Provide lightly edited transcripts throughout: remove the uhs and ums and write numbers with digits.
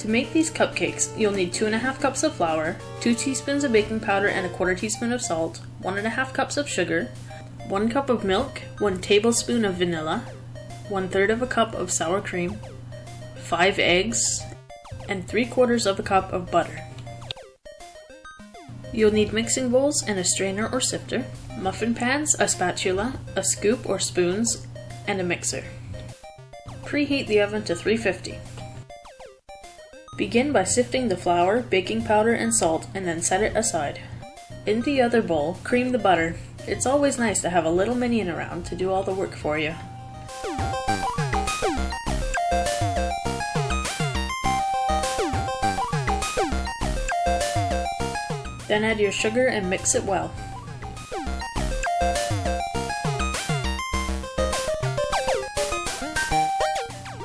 To make these cupcakes, you'll need 2½ cups of flour, 2 teaspoons of baking powder and 1/4 teaspoon of salt, 1½ cups of sugar, 1 cup of milk, 1 tablespoon of vanilla, 1/3 of a cup of sour cream, 5 eggs, and 3/4 of a cup of butter. You'll need mixing bowls and a strainer or sifter, muffin pans, a spatula, a scoop or spoons, and a mixer. Preheat the oven to 350. Begin by sifting the flour, baking powder, and salt, and then set it aside. In the other bowl, cream the butter. It's always nice to have a little minion around to do all the work for you. Then add your sugar and mix it well.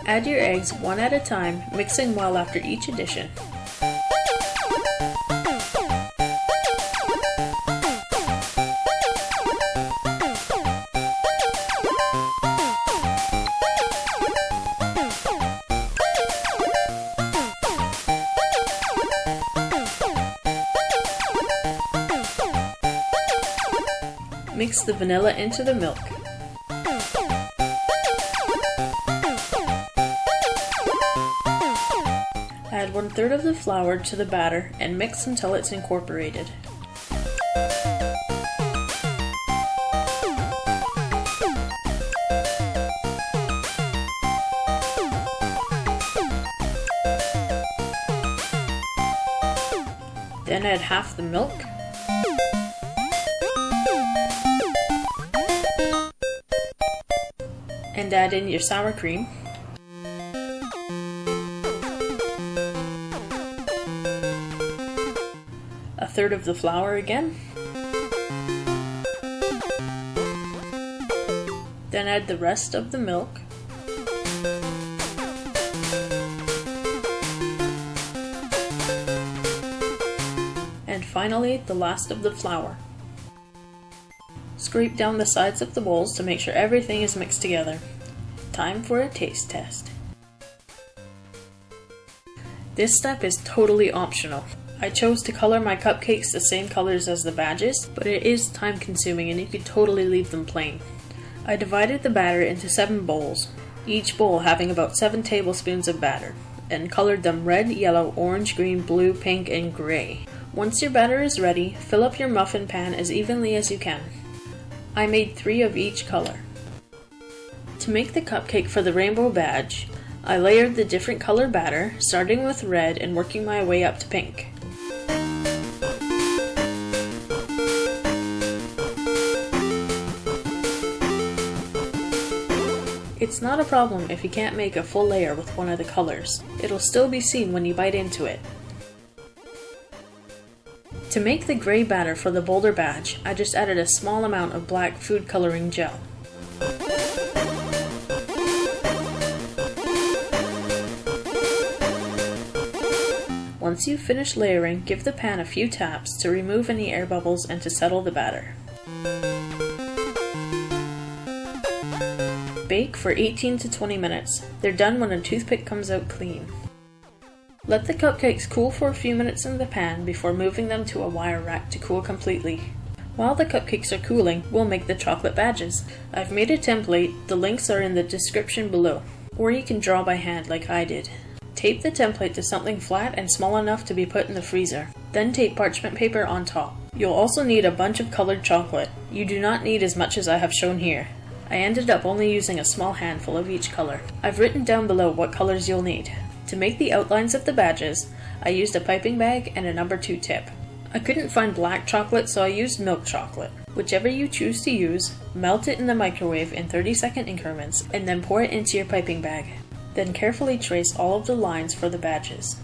Add your eggs one at a time, mixing well after each addition. Mix the vanilla into the milk. Add 1/3 of the flour to the batter and mix until it's incorporated. Then add half the milk. And add in your sour cream. A third of the flour again. Then add the rest of the milk. And finally, the last of the flour. Scrape down the sides of the bowls to make sure everything is mixed together. Time for a taste test. This step is totally optional. I chose to color my cupcakes the same colors as the badges, but it is time consuming and you could totally leave them plain. I divided the batter into 7 bowls, each bowl having about 7 tablespoons of batter, and colored them red, yellow, orange, green, blue, pink, and gray. Once your batter is ready, fill up your muffin pan as evenly as you can. I made 3 of each color. To make the cupcake for the rainbow badge, I layered the different color batter, starting with red and working my way up to pink. It's not a problem if you can't make a full layer with one of the colors. It'll still be seen when you bite into it. To make the gray batter for the boulder badge, I just added a small amount of black food coloring gel. Once you've finished layering, give the pan a few taps to remove any air bubbles and to settle the batter. Bake for 18 to 20 minutes. They're done when a toothpick comes out clean. Let the cupcakes cool for a few minutes in the pan before moving them to a wire rack to cool completely. While the cupcakes are cooling, we'll make the chocolate badges. I've made a template, the links are in the description below. Or you can draw by hand like I did. Tape the template to something flat and small enough to be put in the freezer. Then tape parchment paper on top. You'll also need a bunch of colored chocolate. You do not need as much as I have shown here. I ended up only using a small handful of each color. I've written down below what colors you'll need. To make the outlines of the badges, I used a piping bag and a number 2 tip. I couldn't find black chocolate, so I used milk chocolate. Whichever you choose to use, melt it in the microwave in 30-second increments and then pour it into your piping bag. Then carefully trace all of the lines for the badges.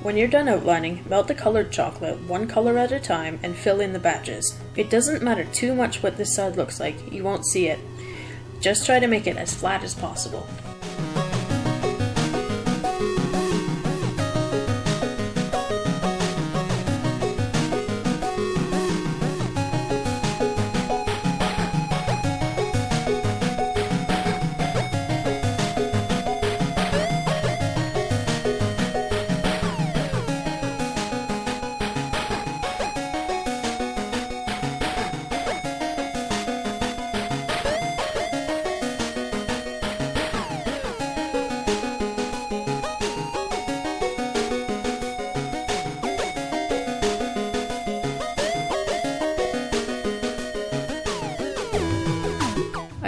When you're done outlining, melt the colored chocolate one color at a time and fill in the badges. It doesn't matter too much what this side looks like, you won't see it. Just try to make it as flat as possible.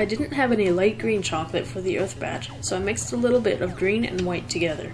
I didn't have any light green chocolate for the Earth badge, so I mixed a little bit of green and white together.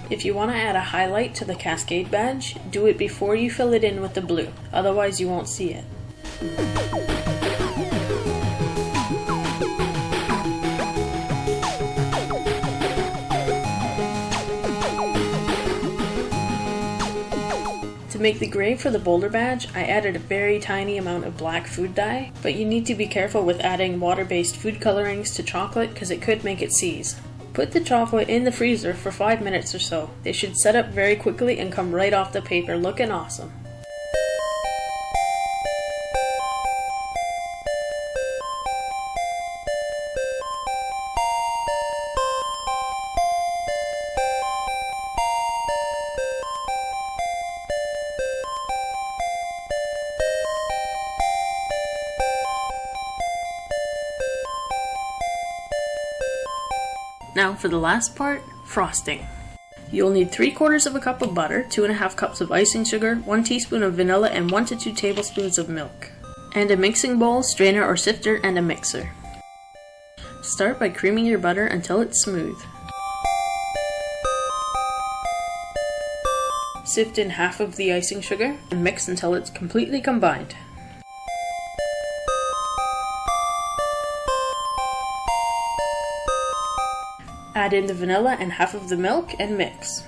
If you want to add a highlight to the Cascade badge, do it before you fill it in with the blue, otherwise you won't see it. To make the gray for the boulder badge, I added a very tiny amount of black food dye, but you need to be careful with adding water-based food colorings to chocolate because it could make it seize. Put the chocolate in the freezer for 5 minutes or so. They should set up very quickly and come right off the paper looking awesome. Now for the last part, frosting. You'll need 3/4 of a cup of butter, 2½ cups of icing sugar, 1 teaspoon of vanilla, and 1 to 2 tablespoons of milk. And a mixing bowl, strainer or sifter, and a mixer. Start by creaming your butter until it's smooth. Sift in half of the icing sugar and mix until it's completely combined. Add in the vanilla and half of the milk and mix.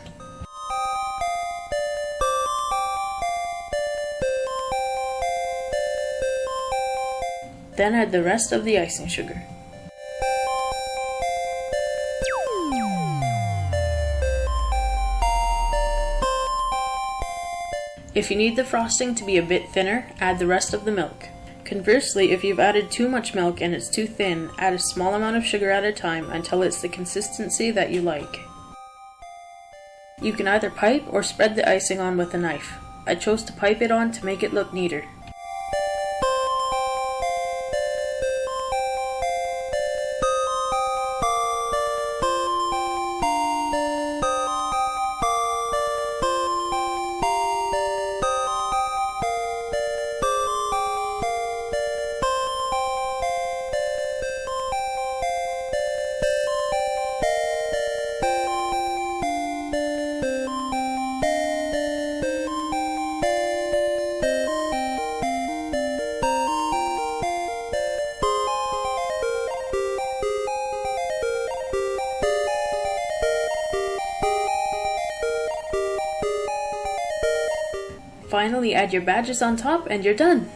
Then add the rest of the icing sugar. If you need the frosting to be a bit thinner, add the rest of the milk. Conversely, if you've added too much milk and it's too thin, add a small amount of sugar at a time until it's the consistency that you like. You can either pipe or spread the icing on with a knife. I chose to pipe it on to make it look neater. Finally, add your badges on top and you're done!